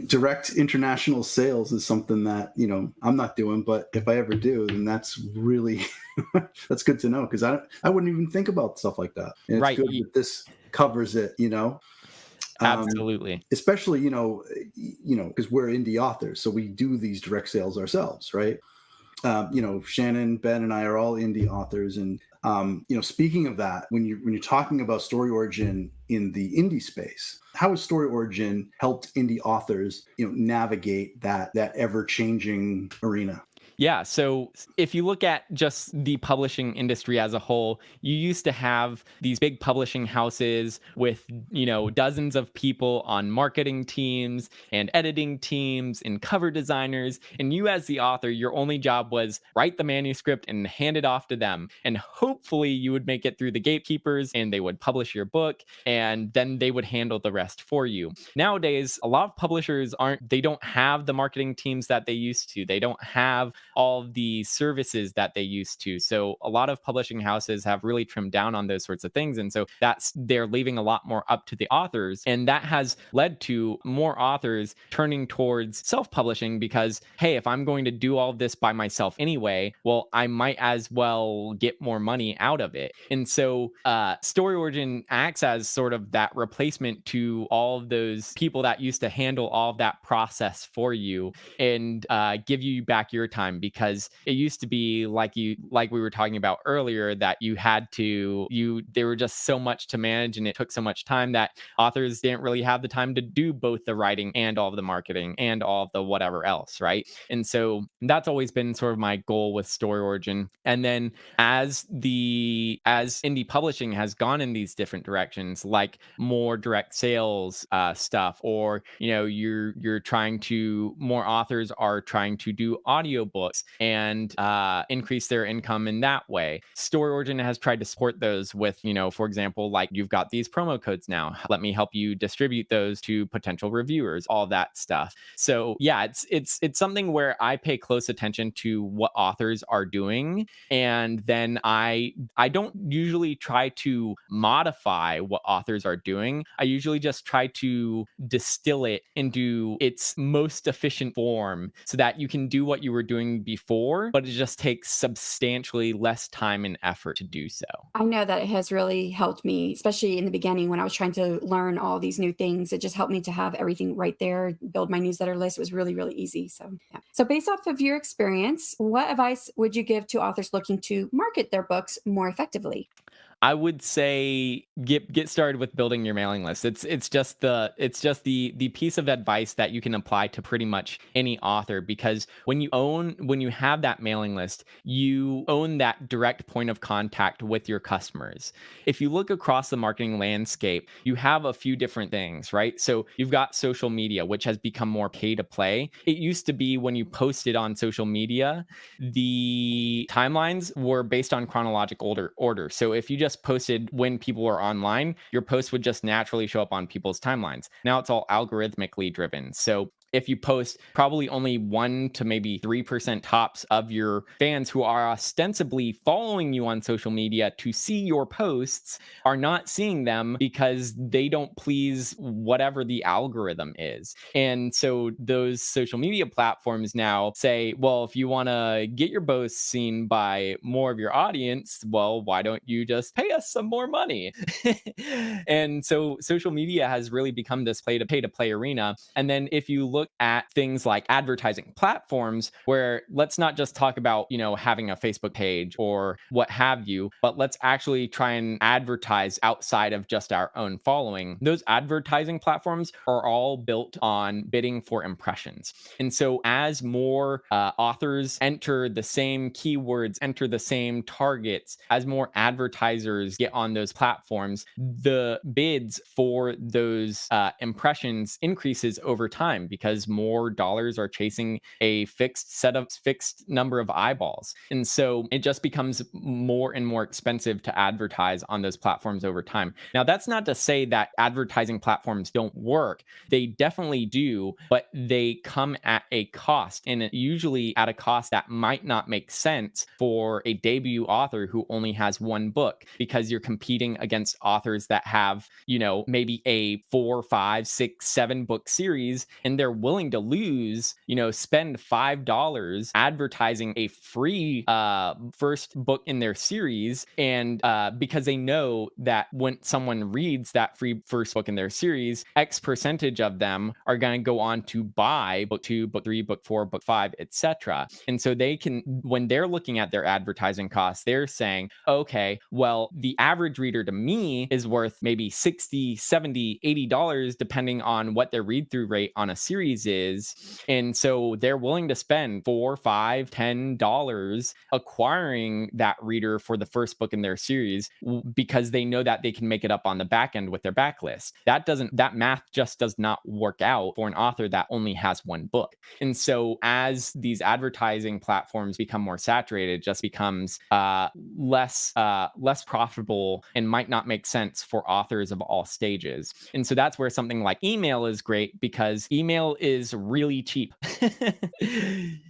direct international sales is something that, I'm not doing, but if I ever do, then that's really, that's good to know, because I wouldn't even think about stuff like that. And it's right. good that this covers it, Absolutely. Especially, because we're indie authors, so we do these direct sales ourselves, right? Shannon, Ben, and I are all indie authors, and speaking of that, when you're talking about StoryOrigin in the indie space, how has StoryOrigin helped indie authors, navigate that ever-changing arena? Yeah. So if you look at just the publishing industry as a whole, you used to have these big publishing houses with, dozens of people on marketing teams and editing teams and cover designers. And you, as the author, your only job was write the manuscript and hand it off to them. And hopefully you would make it through the gatekeepers and they would publish your book, and then they would handle the rest for you. Nowadays, a lot of publishers they don't have the marketing teams that they used to. They don't have all of the services that they used to. So a lot of publishing houses have really trimmed down on those sorts of things. And so they're leaving a lot more up to the authors. And that has led to more authors turning towards self-publishing because, hey, if I'm going to do all of this by myself anyway, well, I might as well get more money out of it. And so StoryOrigin acts as sort of that replacement to all of those people that used to handle all of that process for you and give you back your time, because it used to be like we were talking about earlier, that there were just so much to manage and it took so much time that authors didn't really have the time to do both the writing and all of the marketing and all of the whatever else, right? And so that's always been sort of my goal with StoryOrigin. And then as indie publishing has gone in these different directions, like more direct sales stuff, or more authors are trying to do audiobooks and increase their income in that way. StoryOrigin has tried to support those with, for example, like you've got these promo codes now. Let me help you distribute those to potential reviewers, all that stuff. So yeah, it's something where I pay close attention to what authors are doing, and then I don't usually try to modify what authors are doing. I usually just try to distill it into its most efficient form so that you can do what you were doing before, but it just takes substantially less time and effort to do so. I know that it has really helped me, especially in the beginning when I was trying to learn all these new things. It just helped me to have everything right there, build my newsletter list. It was really, really easy. So, yeah. So based off of your experience, what advice would you give to authors looking to market their books more effectively? I would say get started with building your mailing list. It's just the piece of advice that you can apply to pretty much any author, because when you have that mailing list, you own that direct point of contact with your customers. If you look across the marketing landscape, you have a few different things, right? So you've got social media, which has become more pay to play. It used to be when you posted on social media, the timelines were based on chronological order. So if you just posted when people were online, your post would just naturally show up on people's timelines. Now it's all algorithmically driven. So if you post, probably only 1 to maybe 3% tops of your fans who are ostensibly following you on social media to see your posts are not seeing them because they don't please whatever the algorithm is. And so those social media platforms now say, well, if you want to get your posts seen by more of your audience, well, why don't you just pay us some more money? And so social media has really become this pay to play arena. And then if you look at things like advertising platforms, where let's not just talk about, having a Facebook page or what have you, but let's actually try and advertise outside of just our own following. Those advertising platforms are all built on bidding for impressions. And so as more authors enter the same keywords, enter the same targets, as more advertisers get on those platforms, the bids for those impressions increases over time, because more dollars are chasing a fixed number of eyeballs. And so it just becomes more and more expensive to advertise on those platforms over time. Now, that's not to say that advertising platforms don't work. They definitely do, but they come at a cost, and usually at a cost that might not make sense for a debut author who only has one book, because you're competing against authors that have, maybe a 4, 5, 6, 7 book series, and they're willing to spend $5 advertising a free first book in their series. And because they know that when someone reads that free first book in their series, X percentage of them are going to go on to buy book 2, book 3, book 4, book 5, etc. And so they can, when they're looking at their advertising costs, they're saying, okay, well, the average reader to me is worth maybe $60, $70, $80, depending on what their read through rate on a series series is. And so they're willing to spend $4, $5, $10 acquiring that reader for the first book in their series because they know that they can make it up on the back end with their backlist. That math just does not work out for an author that only has one book. And so as these advertising platforms become more saturated, it just becomes less profitable and might not make sense for authors of all stages. And so that's where something like email is great, because email is really cheap.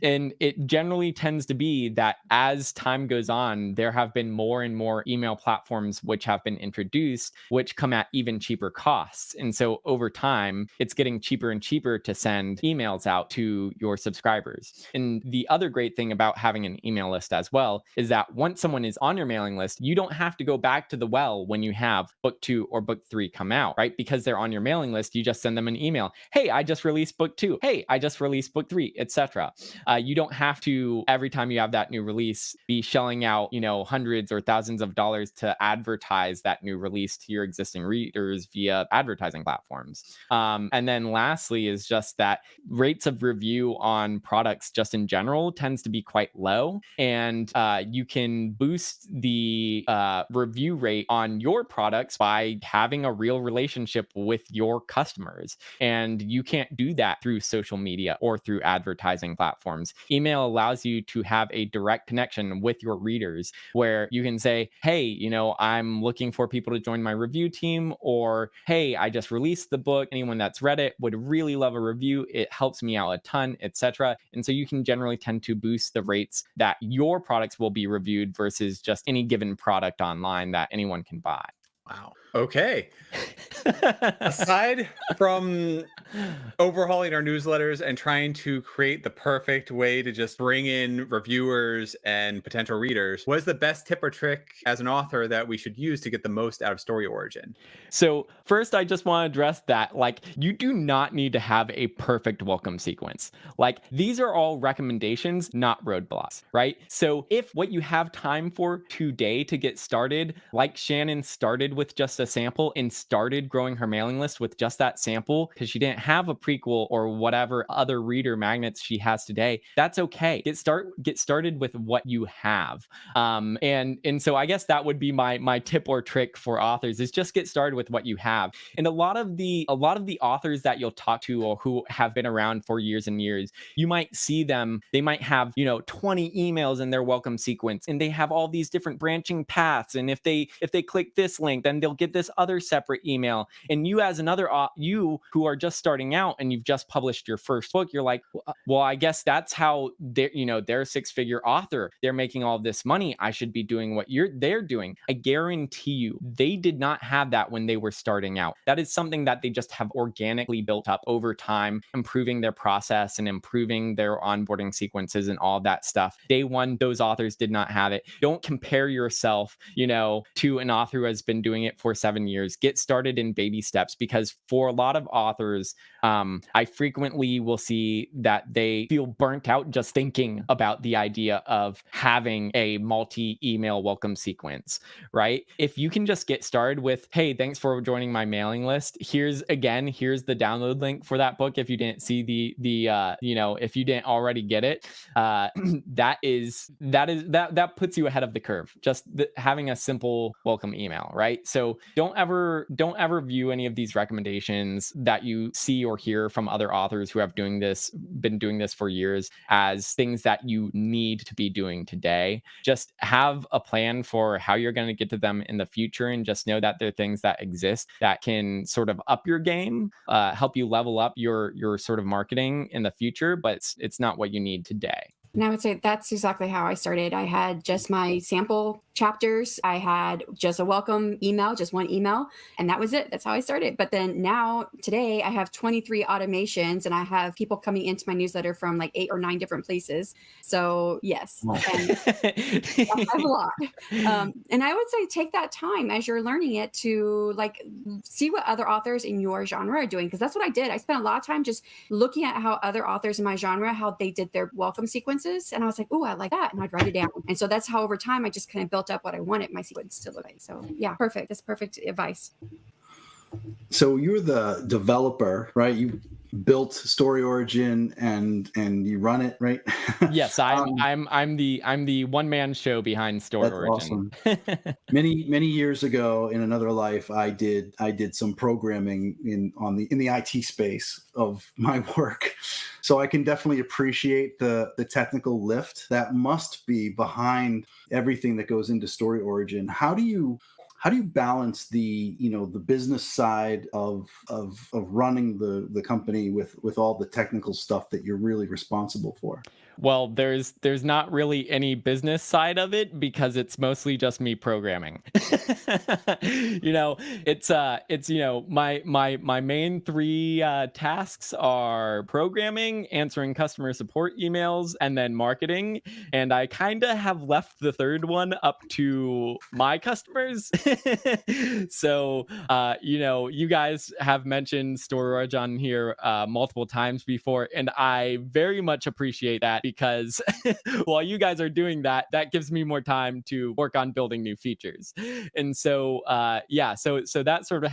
And it generally tends to be that as time goes on, there have been more and more email platforms which have been introduced, which come at even cheaper costs. And so over time, it's getting cheaper and cheaper to send emails out to your subscribers. And the other great thing about having an email list as well is that once someone is on your mailing list, you don't have to go back to the well when you have book 2 or book 3 come out, right? Because they're on your mailing list, you just send them an email. Hey, I just released book 2. Hey, I just released book 3, etc. You don't have to, every time you have that new release, be shelling out, hundreds or thousands of dollars to advertise that new release to your existing readers via advertising platforms. And then lastly is just that rates of review on products just in general tends to be quite low. And you can boost the review rate on your products by having a real relationship with your customers. And you can't do that through social media or through advertising platforms. Email allows you to have a direct connection with your readers where you can say, hey, I'm looking for people to join my review team, or hey, I just released the book. Anyone that's read it would really love a review. It helps me out a ton, etc. And so you can generally tend to boost the rates that your products will be reviewed versus just any given product online that anyone can buy. Wow. Okay. Aside from overhauling our newsletters and trying to create the perfect way to just bring in reviewers and potential readers, what is the best tip or trick as an author that we should use to get the most out of StoryOrigin? So first, I just want to address that, you do not need to have a perfect welcome sequence. These are all recommendations, not roadblocks, right? So if what you have time for today to get started, like Shannon started with just a sample and started growing her mailing list with just that sample because she didn't have a prequel or whatever other reader magnets she has today, that's okay. Get started with what you have. And so I guess that would be my tip or trick for authors, is just get started with what you have. And a lot of the authors that you'll talk to or who have been around for years and years, you might see them, they might have 20 emails in their welcome sequence, and they have all these different branching paths, and if they click this link, then they'll get this other separate email. And you, as another you who are just starting out and you've just published your first book, you're like, well, I guess that's how they're a 6-figure author, they're making all this money, I should be doing what they're doing. I guarantee you they did not have that when they were starting out. That is something that they just have organically built up over time, improving their process and improving their onboarding sequences and all that stuff. Day one, those authors did not have it. Don't compare yourself, to an author who has been doing it for 7 years. Get started in baby steps, because for a lot of authors, I frequently will see that they feel burnt out just thinking about the idea of having a multi-email welcome sequence, right? If you can just get started with, hey, thanks for joining my mailing list. Here's the download link for that book. If you didn't see if you didn't already get it, that puts you ahead of the curve. Just having a simple welcome email, right? So don't ever view any of these recommendations that you see or hear from other authors who have been doing this for years as things that you need to be doing today. Just have a plan for how you're going to get to them in the future, and just know that there are things that exist that can sort of up your game, help you level up your sort of marketing in the future, but it's not what you need today. And I would say that's exactly how I started. I had just my sample chapters. I had just a welcome email, just one email, and that was it. That's how I started. But then now, today, I have 23 automations, and I have people coming into my newsletter from 8 or 9 different places. So yes, and I have a lot. And I would say take that time as you're learning it to see what other authors in your genre are doing, because that's what I did. I spent a lot of time just looking at how other authors in my genre, how they did their welcome sequences. And I was like, oh, I like that. And I'd write it down. And so that's how over time I just kind of built up what I wanted my sequence to look like. So yeah, perfect. That's perfect advice. So you're the developer, right? You built StoryOrigin and you run it, right? Yes, I'm the one man show behind That's StoryOrigin. awesome. Many years ago, in another life, I did some programming in the IT space of my work, so I can definitely appreciate the technical lift that must be behind everything that goes into StoryOrigin. How do you balance the the business side of running the company with all the technical stuff that you're really responsible for? Well, there's not really any business side of it because it's mostly just me programming. It's my main three tasks are programming, answering customer support emails, and then marketing. And I kind of have left the third one up to my customers. So you guys have mentioned storage on here multiple times before, and I very much appreciate that because while you guys are doing that, that gives me more time to work on building new features. And so so that sort of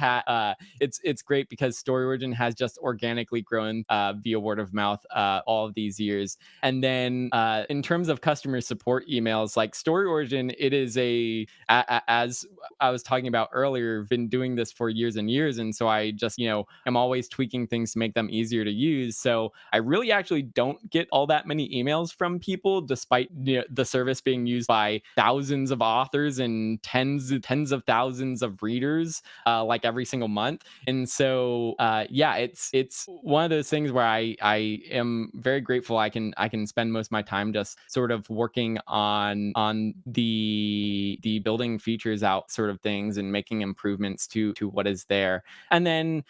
it's great because StoryOrigin has just organically grown via word of mouth all of these years. And then in terms of customer support emails, like StoryOrigin, it is as I was talking about earlier, been doing this for years and years. And so I just, am always tweaking things to make them easier to use. So I really actually don't get all that many emails from people, despite the service being used by thousands of authors and tens of thousands of readers, like every single month. And so, it's one of those things where I am very grateful I can spend most of my time just sort of working on the building features out sort of things and making improvements to what is there. And then,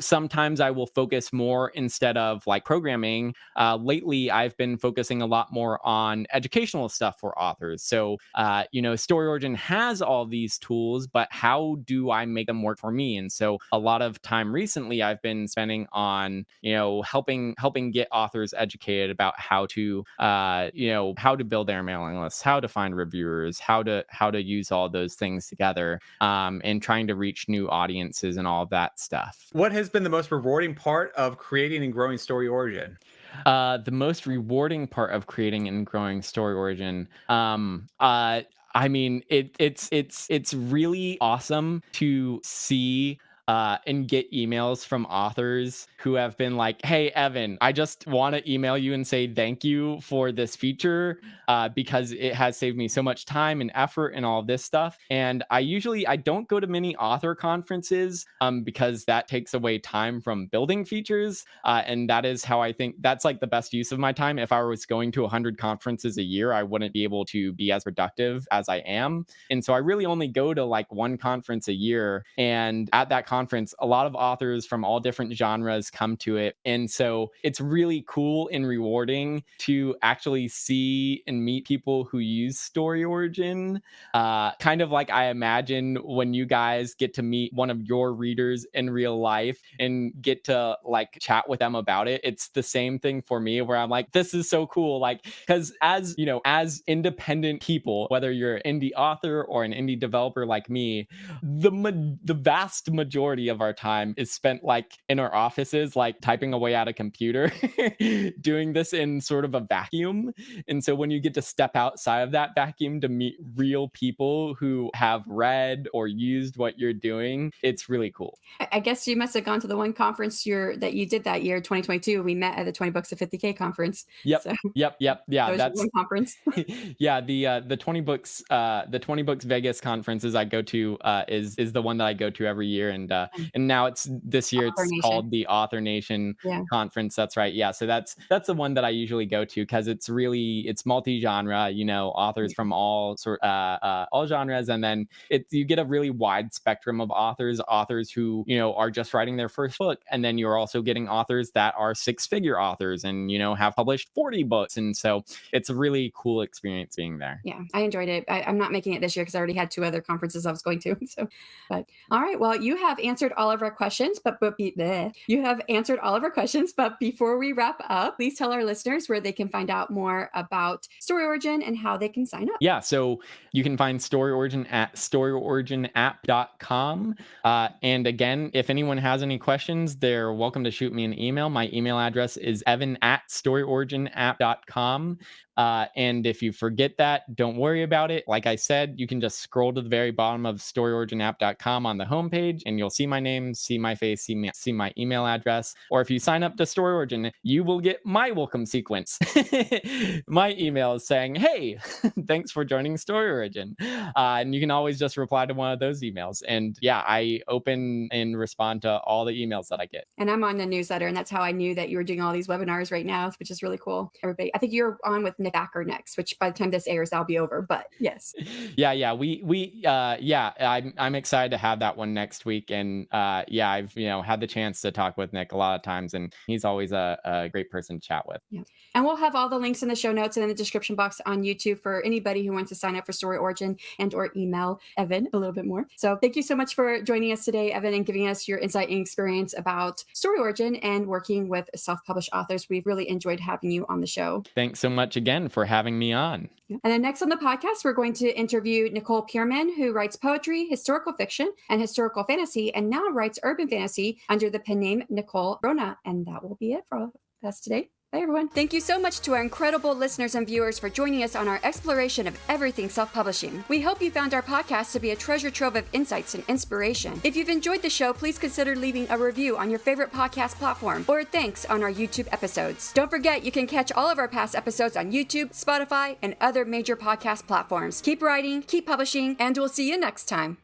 sometimes I will focus more instead of like programming. Lately, I've been focusing a lot more on educational stuff for authors. So, StoryOrigin has all these tools, but how do I make them work for me? And so, a lot of time recently, I've been spending on, helping get authors educated about how to, how to build their mailing lists, how to find reviewers, how to use all those things together, and trying to reach new audiences and all of that stuff. What has been the most rewarding part of creating and growing StoryOrigin? The most rewarding part of creating and growing StoryOrigin, I mean, it's really awesome to see and get emails from authors who have been like, "Hey, Evan, I just want to email you and say thank you for this feature because it has saved me so much time and effort and all of this stuff." And I don't go to many author conferences because that takes away time from building features, and that is how I think that's like the best use of my time. If I was going to 100 conferences a year, I wouldn't be able to be as productive as I am. And so I really only go to like one conference a year, and at that conference, a lot of authors from all different genres come to it. And so it's really cool and rewarding to actually see and meet people who use StoryOrigin. Kind of like I imagine when you guys get to meet one of your readers in real life and get to like chat with them about it. It's the same thing for me where I'm like, this is so cool. Like, because as as independent people, whether you're an indie author or an indie developer like me, the vast majority of our time is spent like in our offices, like typing away at a computer, doing this in sort of a vacuum. And so when you get to step outside of that vacuum to meet real people who have read or used what you're doing, it's really cool. I guess you must have gone to the one conference that you did that year, 2022. We met at the 20 Books of 50K conference. Yep. So Yep. Yeah. that was your one conference. Yeah. The 20 books Vegas conferences I go to is the one that I go to every year, and now it's this year Author it's Nation. called the Author Nation Yeah. conference. That's right. Yeah. So that's the one that I usually go to because it's multi-genre. Authors from all genres, and then you get a really wide spectrum of authors who are just writing their first book, and then you're also getting authors that are six-figure authors and have published 40 books, and so it's a really cool experience being there. Yeah, I enjoyed it. I'm not making it this year because I already had two other conferences I was going to. So, but all right. Well, you have answered all of our questions, you have answered all of our questions. But before we wrap up, please tell our listeners where they can find out more about StoryOrigin and how they can sign up. Yeah, so you can find StoryOrigin at StoryOriginApp.com. And again, if anyone has any questions, they're welcome to shoot me an email. My email address is evan@StoryOriginApp.com. And if you forget that, don't worry about it. Like I said, you can just scroll to the very bottom of StoryOriginApp.com on the homepage, and you'll see my name, see my face, see my email address. Or if you sign up to StoryOrigin, you will get my welcome sequence. My email is saying, "Hey, thanks for joining StoryOrigin." And you can always just reply to one of those emails. And yeah, I open and respond to all the emails that I get. And I'm on the newsletter, and that's how I knew that you were doing all these webinars right now, which is really cool. Everybody, I think you're on with Nick Acker next, which by the time this airs, that'll be over. But yes. Yeah. I'm excited to have that one next week. And I've had the chance to talk with Nick a lot of times, and he's always a great person to chat with. Yeah. And we'll have all the links in the show notes and in the description box on YouTube for anybody who wants to sign up for StoryOrigin and or email Evan a little bit more. So thank you so much for joining us today, Evan, and giving us your insight and experience about StoryOrigin and working with self-published authors. We've really enjoyed having you on the show. Thanks so much again for having me on. And then next on the podcast, we're going to interview Nicole Pierman, who writes poetry, historical fiction, and historical fantasy, and now writes urban fantasy under the pen name Nicole Rona. And that will be it for us today. Bye, everyone. Thank you so much to our incredible listeners and viewers for joining us on our exploration of everything self-publishing. We hope you found our podcast to be a treasure trove of insights and inspiration. If you've enjoyed the show, please consider leaving a review on your favorite podcast platform or thanks on our YouTube episodes. Don't forget, you can catch all of our past episodes on YouTube, Spotify, and other major podcast platforms. Keep writing, keep publishing, and we'll see you next time.